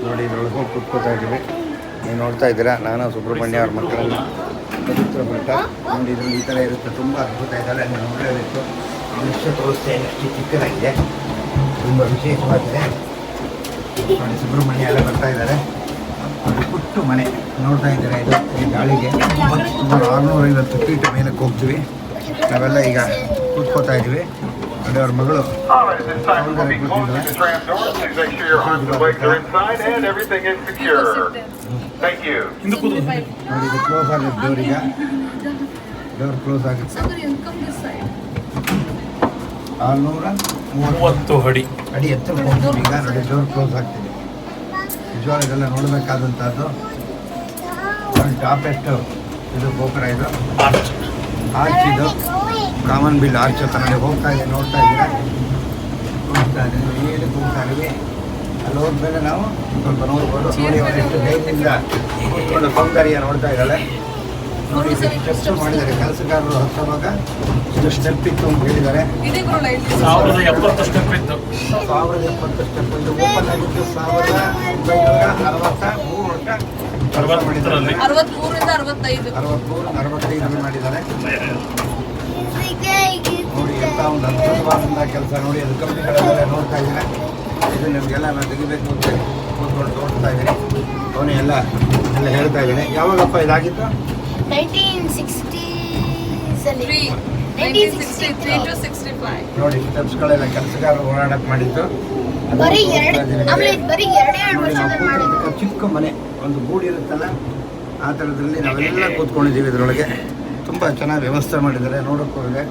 ನೋಡಿ ಇದ್ರೊಳಗೆ ಹೋಗಿ ಕೂತ್ಕೋತಾ ಇದ್ದೀವಿ. ನೀವು ನೋಡ್ತಾ ಇದ್ದೀರಾ, ನಾನು ಸುಬ್ರಹ್ಮಣ್ಯ ಅವ್ರ ಮಕ್ಕಳನ್ನು ಪವಿತ್ರ ಮಠ. ನೋಡಿ ಇದ್ರಲ್ಲಿ ಈ ಥರ ಇರುತ್ತೆ, ತುಂಬ ಅದ್ಭುತ ಇದ್ದಾರೆ. ನೀವು ನೋಡಲೇಬೇಕು. ದೃಶ್ಯ ತೋರಿಸ್ತೇನೆ, ಎಷ್ಟು ಚಿಕ್ಕದಾಗಿದೆ, ತುಂಬ ವಿಶೇಷವಾಗಿದೆ. ನೋಡಿ ಸುಬ್ರಹ್ಮಣ್ಯ ಎಲ್ಲ ಬರ್ತಾ ಇದ್ದಾರೆ. ನೋಡಿ ಪುಟ್ಟು ಮನೆ ನೋಡ್ತಾ ಇದ್ದಾರೆ. ಇದು ಈ ಗಾಳಿಗೆ ಸುಮಾರು 650 ಫೀಟ್ ಮೇಲಕ್ಕೆ ಹೋಗ್ತೀವಿ. ನಾವೆಲ್ಲ ಈಗ ಕೂತ್ಕೋತಾ ಇದ್ದೀವಿ. ನೋಡಿ ಅವ್ರ ಮಗಳು ನೋಡಿ ಇದು ಕ್ಲೋಸ್ ಆಗುತ್ತೆ. ಡೋರ್ ಕ್ಲೋಸ್ ಆಗುತ್ತೆ. 630 ಅಡಿ ಎತ್ತರ ಹೋಗ್ತೀವಿ ಈಗ. ನೋಡಿ ಡೋರ್ ಕ್ಲೋಸ್ ಆಗ್ತಿದೆ. ನಿಜವಾಗ ಇದೆಲ್ಲ ನೋಡಬೇಕಾದಂಥದ್ದು. ಟಾಪ್ ಎಷ್ಟು ಇದು ಗೋಪುರ, ಇದು ಆರ್ಚ್, ಇದು ಕಾಮನ್ ಬಿಲ್ ಆರ್ಚ್ ಹತ್ರ ನೋಡಿ ಹೋಗ್ತಾ ಇದೆ. ನೋಡ್ತಾ ಇದ್ದೀರಾ, ಹೋಗ್ತಾ ಇದ್ದೀವಿ, ಏನಕ್ಕೆ ಹೋಗ್ತಾ ಇದ್ದೀವಿ. ಅಲ್ಲಿ ಹೋದ್ಮೇಲೆ ನಾವು ಸ್ವಲ್ಪ ನೋಡ್ಬೋದು. ನೋಡಿ ಅವರು ಎಷ್ಟು ಧೈರ್ಯದಿಂದ ಕೂತ್ಕೊಂಡು ಸೌಂದರ್ಯ ನೋಡ್ತಾ ಇದ್ದಾಳೆ. ನೋಡಿ ಸ್ಟೆಪ್ಸ್ ಮಾಡಿದ್ದಾರೆ ಕೆಲಸಗಾರರು. ಹತ್ತುವಾಗ ಇದು ಸ್ಟೆಪ್ ಇತ್ತು ಅಂತ ಹೇಳಿದ್ದಾರೆ. 1070 ಸ್ಟೆಪ್ ಇತ್ತು. 1070 ಸ್ಟೆಪ್ ಇದು ಓಪನ್ ಆಗಿದ್ದು 1963 ಮಾಡಿದ್ದಾರೆ. ನೋಡಿ ಎಂಥ ಒಂದು ಅದ್ಭುತವಾದಂಥ ಕೆಲಸ. ನೋಡಿ ಅದು ಕಂಪ್ನಿಗಳೆಲ್ಲ ನೋಡ್ತಾ ಇದ್ದೀನಿ. ಇದು ನಿಮಗೆಲ್ಲ ನಾನು ತೆಗಿಬೇಕು ಅಂತ ಕೂತ್ಕೊಂಡು ತೋರಿಸ್ತಾ ಇದ್ದೀನಿ. ಅವನು ಎಲ್ಲ ಹೇಳ್ತಾ ಇದ್ದೀನಿ. ಯಾವಾಗಪ್ಪ ಇದಾಗಿತ್ತು? 1963 to 65. ನೋಡಿ ಸ್ಟೆಪ್ಸ್ಗಳೆಲ್ಲ ಕೆಲಸಗಾರರು ಓಡಾಡಕ್ಕೆ ಮಾಡಿದ್ದು. ಚಿಕ್ಕ ಮನೆ, ಒಂದು ಗೂಡು ಇರುತ್ತಲ್ಲ ಆ ಥರದಲ್ಲಿ ನಾವೆಲ್ಲ ಕೂತ್ಕೊಂಡಿದ್ದೀವಿ. ಇದರೊಳಗೆ ತುಂಬ ಚೆನ್ನಾಗಿ ವ್ಯವಸ್ಥೆ ಮಾಡಿದ್ದಾರೆ. ನೋಡೋಕ್ಕೂ ಇದೆ.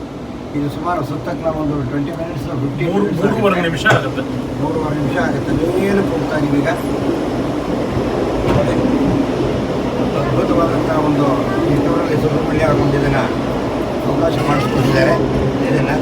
ಇದು ಸುಮಾರು ಸುತ್ತಕ್ಕೆ ನಾವು ಒಂದು 20 ಮಿನಿಟ್ಸ್ 15 ನಿಮಿಷ ಆಗುತ್ತೆ. 3.5 ನಿಮಿಷ ಆಗುತ್ತೆ. ಮೇಲೆ ಹೋಗ್ತಾ ಇದ್ದೀವಿ ಈಗ. ಅದ್ಭುತವಾದಂಥ ಒಂದು ಈ ಟೂರಲ್ಲಿ ಸುಬ್ರಹ್ಮಣ್ಯ ಆಗೊಂಡು ಇದನ್ನು ಅವಕಾಶ ಮಾಡಿಸ್ಕೊಟ್ಟಿದ್ದಾರೆ. ಇದನ್ನು